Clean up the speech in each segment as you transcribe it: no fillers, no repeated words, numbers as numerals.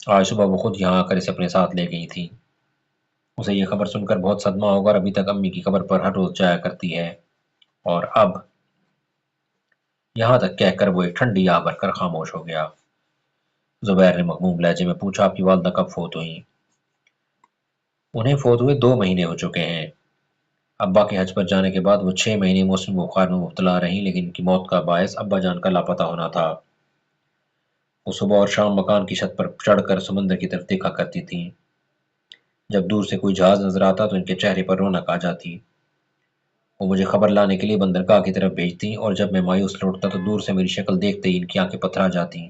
آج صبح وہ خود یہاں آ کر اسے اپنے ساتھ لے گئی تھی۔ اسے یہ خبر سن کر بہت صدمہ ہوگا اور ابھی تک امی کی قبر پر ہر روز جایا کرتی ہے، اور اب یہاں تک کہہ کر وہ ایک ٹھنڈی آہ بھر کر خاموش ہو گیا۔ زبیر نے مغموم لہجے میں پوچھا، آپ کی والدہ کب فوت ہوئیں؟ انہیں فوت ہوئے 2 مہینے ہو چکے ہیں۔ ابا کے حج پر جانے کے بعد وہ 6 مہینے موسم بخار میں مبتلا رہیں، لیکن ان کی موت کا باعث ابا جان کا لاپتہ ہونا تھا۔ وہ صبح اور شام مکان کی چھت پر چڑھ کر سمندر کی طرف دیکھا کرتی تھیں۔ جب دور سے کوئی جہاز نظر آتا تو ان کے چہرے پر رونق آ جاتی۔ وہ مجھے خبر لانے کے لیے بندرگاہ کی طرف بھیجتیں، اور جب میں مایوس لوٹتا تو دور سے میری شکل دیکھتے ہی ان کی آنکھیں پتھرا جاتیں۔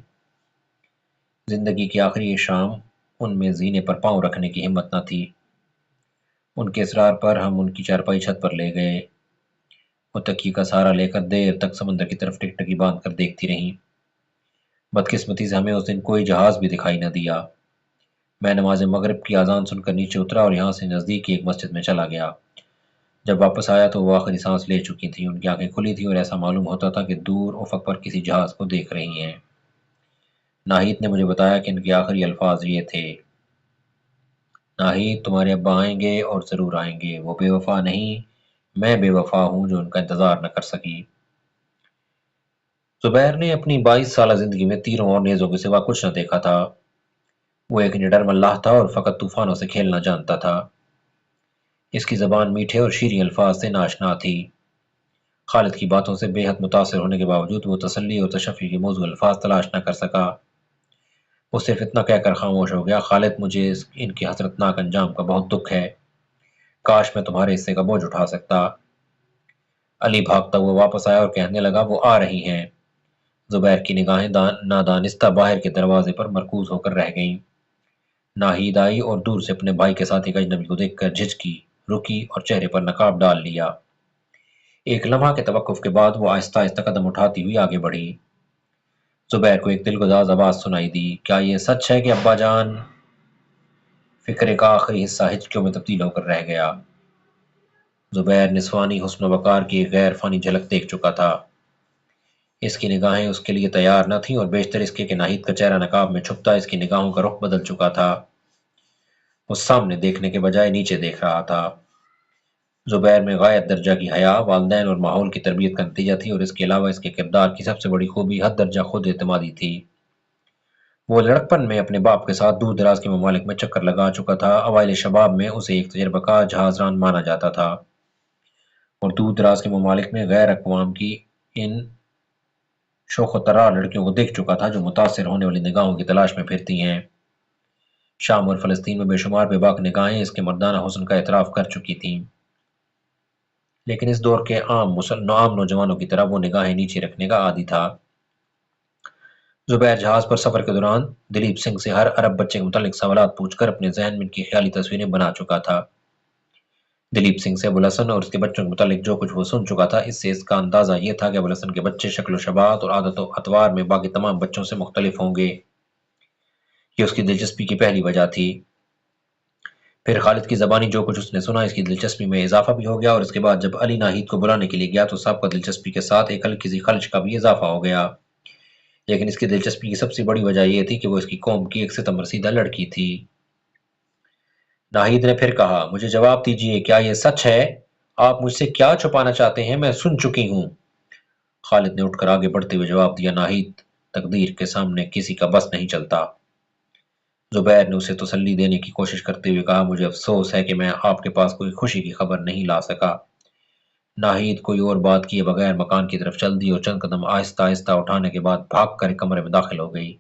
زندگی کی آخری یہ شام ان میں زینے پر پاؤں رکھنے کی ہمت نہ تھی۔ ان کے اصرار پر ہم ان کی چارپائی چھت پر لے گئے۔ وہ تکیے کا سہارا لے کر دیر تک سمندر کی طرف ٹکٹکی باندھ کر دیکھتی رہیں۔ بدقسمتی سے ہمیں اس دن کوئی جہاز بھی دکھائی نہ دیا۔ میں نماز مغرب کی اذان سن کر نیچے اترا اور یہاں سے نزدیک کی ایک مسجد میں چلا گیا۔ جب واپس آیا تو وہ آخری سانس لے چکی تھیں، ان کی آنکھیں کھلی تھیں اور ایسا معلوم ہوتا تھا کہ دور افق پر کسی جہاز کو دیکھ رہی ہیں۔ ناہید نے مجھے بتایا کہ ان کے آخری الفاظ یہ تھے، ناہید تمہارے ابا آئیں گے اور ضرور آئیں گے، وہ بے وفا نہیں، میں بے وفا ہوں جو ان کا انتظار نہ کر سکی۔ زبیر نے اپنی 22 سالہ زندگی میں تیروں اور نیزوں کے سوا کچھ نہ دیکھا تھا۔ وہ ایک نڈر ملاح تھا اور فقط طوفانوں سے کھیلنا جانتا تھا۔ اس کی زبان میٹھے اور شیریں الفاظ سے ناشنا تھی۔ خالد کی باتوں سے بے حد متاثر ہونے کے باوجود وہ تسلی اور تشفی کے موزوں الفاظ تلاش نہ کر سکا۔ وہ صرف اتنا کہہ کر خاموش ہو گیا، خالد مجھے ان کے حسرتناک انجام کا بہت دکھ ہے، کاش میں تمہارے حصے کا بوجھ اٹھا سکتا۔ علی بھاگتا ہوا واپس آیا اور کہنے لگا، وہ آ رہی ہیں۔ زبیر کی نگاہیں نادانستہ باہر کے دروازے پر مرکوز ہو کر رہ گئیں۔ ناہید آئی اور دور سے اپنے بھائی کے ساتھ ایک اجنبی کو دیکھ کر جھجکی، رکی اور چہرے پر نقاب ڈال لیا۔ ایک لمحہ کے توقف کے بعد وہ آہستہ آہستہ قدم اٹھاتی ہوئی آگے بڑھی۔ زبیر کو ایک دلگداز آواز سنائی دی، کیا یہ سچ ہے کہ ابا جان؟ فکرے کا آخری حصہ ہچکیوں میں تبدیل ہو کر رہ گیا۔ زبیر نسوانی حسن و وقار کی ایک غیر فانی جھلک دیکھ چکا تھا۔ اس کی نگاہیں اس کے لیے تیار نہ تھیں، اور بیشتر اس کے کہ ناہید کا چہرہ نقاب میں چھپتا اس کی نگاہوں کا رخ بدل چکا تھا۔ وہ سامنے دیکھنے کے بجائے نیچے دیکھ رہا تھا۔ زبیر میں غایت درجہ کی حیا والدین اور ماحول کی تربیت کا نتیجہ تھی، اور اس کے علاوہ اس کے کردار کی سب سے بڑی خوبی حد درجہ خود اعتمادی تھی۔ وہ لڑکپن میں اپنے باپ کے ساتھ دور دراز کے ممالک میں چکر لگا چکا تھا۔ اوائل شباب میں اسے ایک تجربہ کار جہاز ران مانا جاتا تھا، اور دور دراز کے ممالک میں غیر اقوام کی ان شوخ و طرار لڑکیوں کو دیکھ چکا تھا جو متاثر ہونے والی نگاہوں کی تلاش میں پھرتی ہیں۔ شام اور فلسطین میں بے شمار بے باک نگاہیں اس کے مردانہ حسن کا اعتراف کر چکی تھیں، لیکن اس دور کے عام نوجوانوں کی طرح وہ نگاہیں نیچے رکھنے کا عادی تھا۔ زبیر جہاز پر سفر کے دوران دلیپ سنگھ سے ہر عرب بچے کے متعلق سوالات پوچھ کر اپنے ذہن میں ان کی خیالی تصویریں بنا چکا تھا۔ دلیپ سنگھ سے ابوالحسن اور اس کے بچوں کے متعلق جو کچھ وہ سن چکا تھا، اس سے اس کا اندازہ یہ تھا کہ ابوالحسن کے بچے شکل و شباہت اور عادت و اطوار میں باقی تمام بچوں سے مختلف ہوں گے۔ یہ اس کی دلچسپی کی پہلی وجہ تھی۔ پھر خالد کی زبانی جو کچھ اس نے سنا، اس کی دلچسپی میں اضافہ بھی ہو گیا، اور اس کے بعد جب علی ناہید کو بلانے کے لیے گیا تو سب کا دلچسپی کے ساتھ ایک ہلکی سی خلش کا بھی اضافہ ہو گیا۔ لیکن اس کی دلچسپی کی سب سے بڑی وجہ یہ تھی کہ وہ اس کی قوم کی ایک ستم رسیدہ لڑکی تھی۔ ناہید نے پھر کہا، مجھے جواب دیجیے، کیا یہ سچ ہے؟ آپ مجھ سے کیا چھپانا چاہتے ہیں؟ میں سن چکی ہوں۔ خالد نے اٹھ کر آگے بڑھتے ہوئے جواب دیا، ناہید، تقدیر کے سامنے کسی کا بس نہیں چلتا۔ زبیر نے اسے تسلی دینے کی کوشش کرتے ہوئے کہا، مجھے افسوس ہے کہ میں آپ کے پاس کوئی خوشی کی خبر نہیں لا سکا۔ ناہید کوئی اور بات کیے بغیر مکان کی طرف چل دی اور چند قدم آہستہ آہستہ اٹھانے کے بعد بھاگ کر کمرے میں داخل ہو گئی۔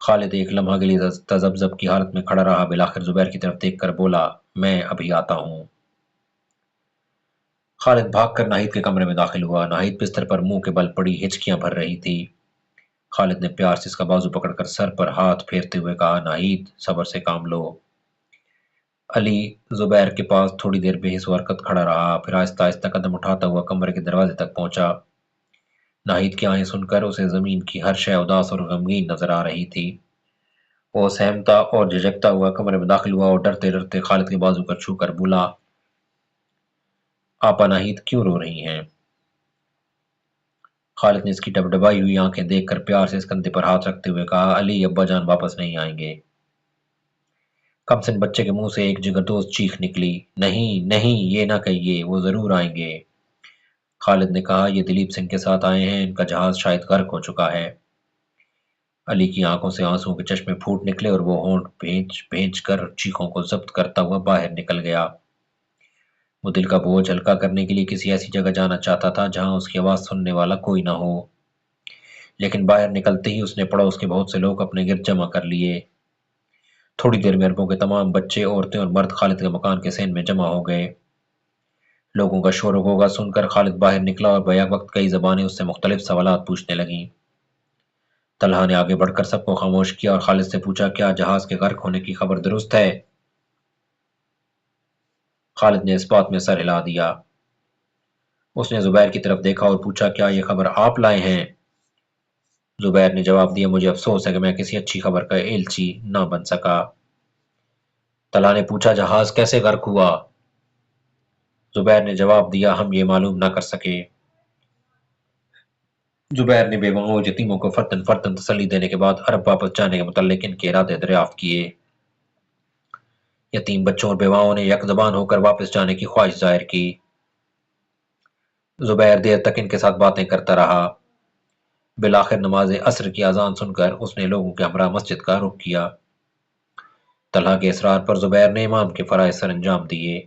خالد ایک لمحہ کے لیے تذبذب کی حالت میں کھڑا رہا، بالآخر زبیر کی طرف دیکھ کر بولا، میں ابھی آتا ہوں۔ خالد بھاگ کر ناہید کے کمرے میں داخل ہوا۔ ناہید بستر پر منہ کے بل پڑی ہچکیاں بھر رہی تھی۔ خالد نے پیار سے اس کا بازو پکڑ کر سر پر ہاتھ پھیرتے ہوئے کہا، ناہید، صبر سے کام لو۔ علی زبیر کے پاس تھوڑی دیر بے حس و حرکت کھڑا رہا، پھر آہستہ آہستہ قدم اٹھاتا ہوا کمرے کے دروازے تک پہنچا۔ ناہید کی آہیں سن کر اسے زمین کی ہر شے اداس اور غمگین نظر آ رہی تھی۔ وہ سہمتا اور جھجکتا ہوا کمرے میں داخل ہوا اور ڈرتے ڈرتے خالد کے بازو پر چھو کر بولا، آپا ناہید کیوں رو رہی ہیں؟ خالد نے اس کی ڈبڈبائی ہوئی آنکھیں دیکھ کر پیار سے اس کندھے پر ہاتھ رکھتے ہوئے کہا، علی، ابا جان واپس نہیں آئیں گے۔ کم سن بچے کے منہ سے ایک جگردوز چیخ نکلی، نہیں نہیں، یہ نہ کہیے، وہ ضرور آئیں گے۔ خالد نے کہا، یہ دلیپ سنگھ کے ساتھ آئے ہیں، ان کا جہاز شاید غرق ہو چکا ہے۔ علی کی آنکھوں سے آنسوؤں کے چشمے پھوٹ نکلے اور وہ ہونٹ بھینچ بھینچ کر چیخوں کو ضبط کرتا ہوا باہر نکل گیا۔ وہ دل کا بوجھ ہلکا کرنے کے لیے کسی ایسی جگہ جانا چاہتا تھا جہاں اس کی آواز سننے والا کوئی نہ ہو، لیکن باہر نکلتے ہی اس نے پڑوس کے بہت سے لوگ اپنے گرد جمع کر لیے۔ تھوڑی دیر میں اربوں کے تمام بچے، عورتیں اور مرد خالد کے مکان کے صحن میں جمع ہو گئے۔ لوگوں کا شور و غوغا سن کر خالد باہر نکلا اور بیک وقت کئی زبانیں اس سے مختلف سوالات پوچھنے لگیں۔ طلحہ نے آگے بڑھ کر سب کو خاموش کیا اور خالد سے پوچھا، کیا جہاز کے غرق ہونے کی خبر درست ہے؟ خالد نے اس بات میں سر ہلا دیا۔ اس نے زبیر کی طرف دیکھا اور پوچھا، کیا یہ خبر آپ لائے ہیں؟ زبیر نے جواب دیا، مجھے افسوس ہے کہ میں کسی اچھی خبر کا ایلچی نہ بن سکا۔ طلحہ نے پوچھا، جہاز کیسے غرق ہوا؟ زبیر نے جواب دیا، ہم یہ معلوم نہ کر سکے۔ زبیر نے بیواؤں اور یتیموں کو فرداً فرداً تسلی دینے کے بعد عرب واپس جانے کے متعلق ان کے ارادے دریافت کیے۔ یتیم بچوں اور بیواؤں نے یک زبان ہو کر واپس جانے کی خواہش ظاہر کی۔ زبیر دیر تک ان کے ساتھ باتیں کرتا رہا۔ بالآخر نماز عصر کی اذان سن کر اس نے لوگوں کے ہمراہ مسجد کا رخ کیا۔ طلحہ کے اصرار پر زبیر نے امام کے فرائض سر انجام دیے۔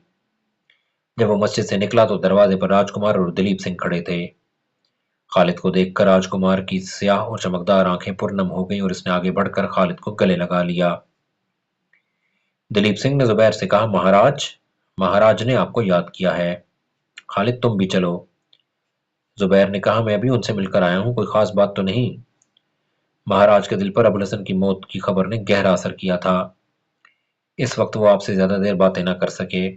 جب وہ مسجد سے نکلا تو دروازے پر راجکمار اور دلیپ سنگھ کھڑے تھے۔ خالد کو دیکھ کر راجکمار کی سیاہ اور چمکدار آنکھیں پرنم ہو گئیں اور اس نے آگے بڑھ کر خالد کو گلے لگا لیا۔ دلیپ سنگھ نے زبیر سے کہا، مہاراج نے آپ کو یاد کیا ہے، خالد تم بھی چلو۔ زبیر نے کہا، میں ابھی ان سے مل کر آیا ہوں، کوئی خاص بات تو نہیں؟ مہاراج کے دل پر ابوالحسن کی موت کی خبر نے گہرا اثر کیا تھا، اس وقت وہ آپ سے زیادہ دیر باتیں نہ کر سکے۔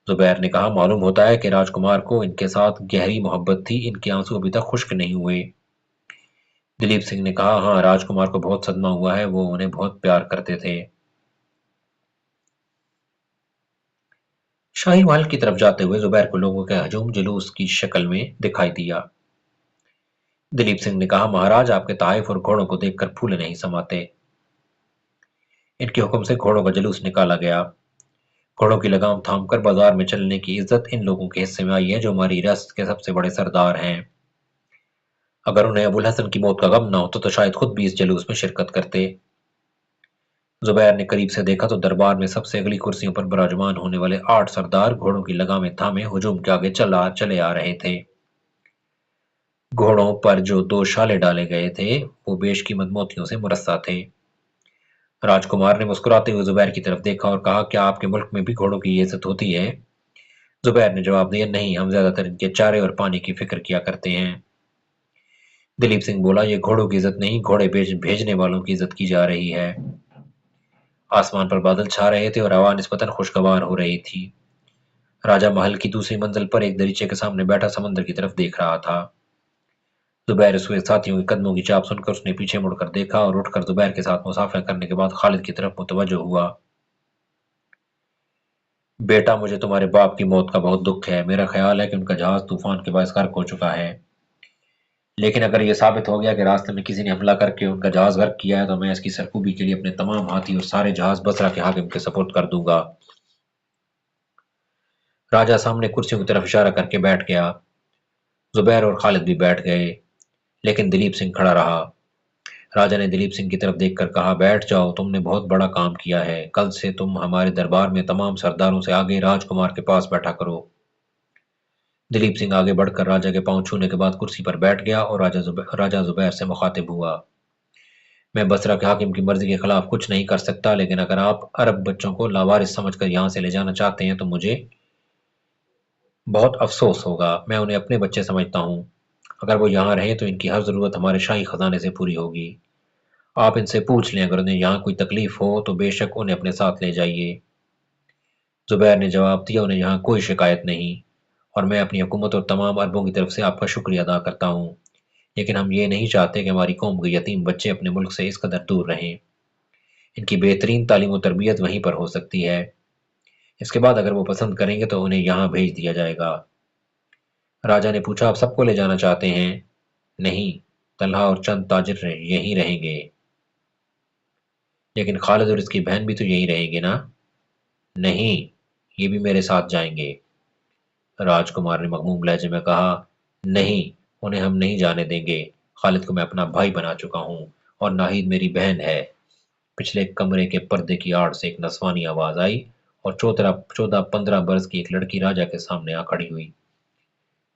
زبیر نے کہا، معلوم ہوتا ہے کہ راجکمار کو ان کے ساتھ گہری محبت تھی، ان کے آنسو ابھی تک خشک نہیں ہوئے۔ دلیپ سنگھ نے کہا، ہاں، راجکمار کو بہت صدمہ ہوا ہے، وہ انہیں بہت پیار کرتے تھے۔ شاہی محل کی طرف جاتے ہوئے زبیر کو لوگوں کے ہجوم جلوس کی شکل میں دکھائی دیا۔ دلیپ سنگھ نے کہا، مہاراج آپ کے تحائف اور گھوڑوں کو دیکھ کر پھولے نہیں سماتے۔ ان کے حکم سے گھوڑوں کا جلوس نکالا گیا۔ گھوڑوں کی لگام تھام کر بازار میں چلنے کی عزت ان لوگوں کے حصے میں آئی ہے جو ہماری ریاست کے سب سے بڑے سردار ہیں۔ اگر انہیں ابوالحسن کی موت کا غم نہ ہوتا تو شاید خود بھی اس جلوس میں شرکت کرتے۔ زبیر نے قریب سے دیکھا تو دربار میں سب سے اگلی کرسیوں پر براجمان ہونے والے 8 سردار گھوڑوں کی لگامیں تھامے ہجوم کے آگے چلے آ رہے تھے۔ گھوڑوں پر جو 2 شالے ڈالے گئے تھے وہ بیش قیمت موتیوں سے مرصع تھے۔ راجکمار نے مسکراتے ہوئے زبیر کی طرف دیکھا اور کہا، کیا آپ کے ملک میں بھی گھوڑوں کی یہ عزت ہوتی ہے؟ زبیر نے جواب دیا، نہیں، ہم زیادہ تر ان کے چارے اور پانی کی فکر کیا کرتے ہیں۔ دلیپ سنگھ بولا، یہ گھوڑوں کی عزت نہیں، گھوڑے بھیجنے والوں کی عزت کی جا رہی ہے۔ آسمان پر بادل چھا رہے تھے اور ہوا نسبتاً خوشگوار ہو رہی تھی۔ راجہ محل کی دوسری منزل پر ایک دریچے کے سامنے بیٹھا سمندر کی طرف دیکھ رہا تھا۔ زبیر اس ہوئے ساتھیوں کے قدموں کی چاپ سن کر اس نے پیچھے مڑ کر دیکھا اور اٹھ کر زبیر کے ساتھ مصافحہ کرنے کے بعد خالد کی طرف متوجہ ہوا۔ بیٹا، مجھے تمہارے باپ کی موت کا بہت دکھ ہے، میرا خیال ہے کہ ان کا جہاز طوفان کے باعث غرق ہو چکا ہے، لیکن اگر یہ ثابت ہو گیا کہ راستے میں کسی نے حملہ کر کے ان کا جہاز غرق کیا ہے تو میں اس کی سرکوبی کے لیے اپنے تمام ہاتھی اور سارے جہاز بصرہ کے حاکم کے سپرد کر دوں گا۔ راجہ سامنے کرسیوں کی طرف اشارہ کر کے بیٹھ گیا۔ زبیر اور خالد بھی بیٹھ گئے، لیکن دلیپ سنگھ کھڑا رہا۔ راجہ نے دلیپ سنگھ کی طرف دیکھ کر کہا، بیٹھ جاؤ، تم نے بہت بڑا کام کیا ہے، کل سے تم ہمارے دربار میں تمام سرداروں سے آگے راجکمار کے پاس بیٹھا کرو۔ دلیپ سنگھ آگے بڑھ کر راجہ کے پاؤں چھونے کے بعد کرسی پر بیٹھ گیا اور راجہ زبیر سے مخاطب ہوا، میں بصرہ کے حاکم کی مرضی کے خلاف کچھ نہیں کر سکتا، لیکن اگر آپ عرب بچوں کو لاوارث سمجھ کر یہاں سے لے جانا چاہتے ہیں تو مجھے بہت افسوس ہوگا، میں انہیں اپنے بچے سمجھتا ہوں، اگر وہ یہاں رہیں تو ان کی ہر ضرورت ہمارے شاہی خزانے سے پوری ہوگی۔ آپ ان سے پوچھ لیں، اگر انہیں یہاں کوئی تکلیف ہو تو بے شک انہیں اپنے ساتھ لے جائیے۔ زبیر نے جواب دیا، انہیں یہاں کوئی شکایت نہیں، اور میں اپنی حکومت اور تمام عربوں کی طرف سے آپ کا شکریہ ادا کرتا ہوں، لیکن ہم یہ نہیں چاہتے کہ ہماری قوم کے یتیم بچے اپنے ملک سے اس قدر دور رہیں۔ ان کی بہترین تعلیم و تربیت وہیں پر ہو سکتی ہے، اس کے بعد اگر وہ پسند کریں گے تو انہیں یہاں بھیج دیا جائے گا۔ راجا نے پوچھا آپ سب کو لے جانا چاہتے ہیں؟ نہیں، طلحہ اور چند تاجر یہیں رہیں گے۔ لیکن خالد اور اس کی بہن بھی تو یہیں رہیں گے نا؟ نہیں، یہ بھی میرے ساتھ جائیں گے۔ راج کمار نے مغموم لہجے میں کہا، نہیں، انہیں ہم نہیں جانے دیں گے۔ خالد کو میں اپنا بھائی بنا چکا ہوں اور ناہید میری بہن ہے۔ پچھلے کمرے کے پردے کی آڑ سے ایک نسوانی آواز آئی اور 14-15 برس کی ایک لڑکی راجا کے سامنے آ کھڑی ہوئی۔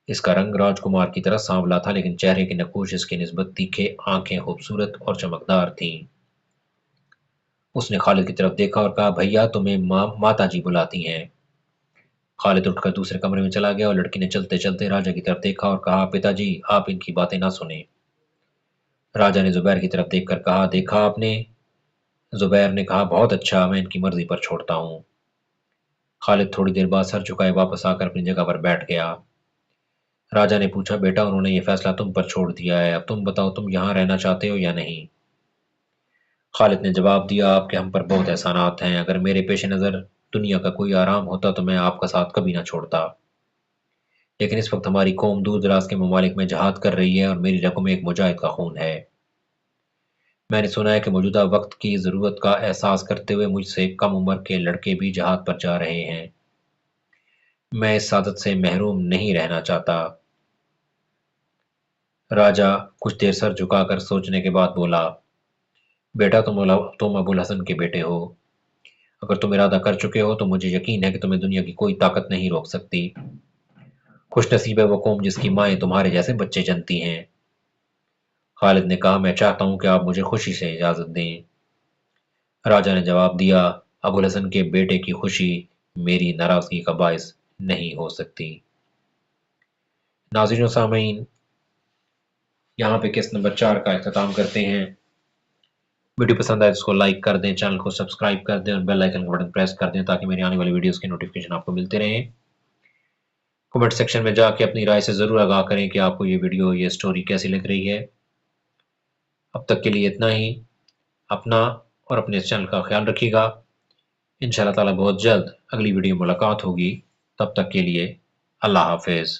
اس کا رنگ راج کمار کی طرح سانولا تھا، لیکن چہرے کی نقوش اس کی نسبت تیکھے، آنکھیں خوبصورت اور چمکدار تھیں۔ اس نے خالد کی طرف دیکھا اور کہا، بھیا تمہیں ماتا جی بلاتی ہیں۔ خالد اٹھ کر دوسرے کمرے میں چلا گیا اور لڑکی نے چلتے چلتے راجا کی طرف دیکھا اور کہا، پتا جی آپ ان کی باتیں نہ سنیں۔ راجا نے زبیر کی طرف دیکھ کر کہا، دیکھا آپ نے؟ زبیر نے کہا، بہت اچھا، میں ان کی مرضی پر چھوڑتا ہوں۔ خالد تھوڑی دیر بعد سر جھکائے واپس آ کر اپنی جگہ پر بیٹھ گیا۔ راجا نے پوچھا، بیٹا انہوں نے یہ فیصلہ تم پر چھوڑ دیا ہے، اب تم بتاؤ تم یہاں رہنا چاہتے ہو یا نہیں؟ خالد نے جواب دیا، آپ کے ہم پر بہت احسانات ہیں، اگر میرے پیش نظر دنیا کا کوئی آرام ہوتا تو میں آپ کا ساتھ کبھی نہ چھوڑتا، لیکن اس وقت ہماری قوم دور دراز کے ممالک میں جہاد کر رہی ہے اور میری رگوں میں ایک مجاہد کا خون ہے۔ میں نے سنا ہے کہ موجودہ وقت کی ضرورت کا احساس کرتے ہوئے مجھ سے کم عمر کے لڑکے بھی جہاد پر جا رہے ہیں۔ میں اس سعادت سے محروم نہیں رہنا چاہتا۔ راجا کچھ دیر سر جھکا کر سوچنے کے بعد بولا، بیٹا تم ابو الحسن کے بیٹے ہو، اگر تم ارادہ کر چکے ہو تو مجھے یقین ہے کہ تمہیں دنیا کی کوئی طاقت نہیں روک سکتی۔ خوش نصیب ہے وہ قوم جس کی مائیں تمہارے جیسے بچے جنتی ہیں۔ خالد نے کہا، میں چاہتا ہوں کہ آپ مجھے خوشی سے اجازت دیں۔ راجا نے جواب دیا، ابو الحسن کے بیٹے کی خوشی میری ناراضگی کا باعث نہیں ہو سکتی۔ ناظرین و سامعین، یہاں پہ قسط نمبر 4 کا اختتام کرتے ہیں۔ ویڈیو پسند آئے تو اس کو لائک کر دیں، چینل کو سبسکرائب کر دیں اور بیل آئیکن کا بٹن پریس کر دیں تاکہ میری آنے والی ویڈیوز کے نوٹیفیکیشن آپ کو ملتے رہیں۔ کمنٹ سیکشن میں جا کے اپنی رائے سے ضرور آگاہ کریں کہ آپ کو یہ ویڈیو، یہ سٹوری کیسی لگ رہی ہے۔ اب تک کے لیے اتنا ہی۔ اپنا اور اپنے اس چینل کا خیال رکھیے گا۔ انشاءاللہ تعالی بہت جلد اگلی ویڈیو ملاقات ہوگی۔ تب تک کے لیے اللہ حافظ۔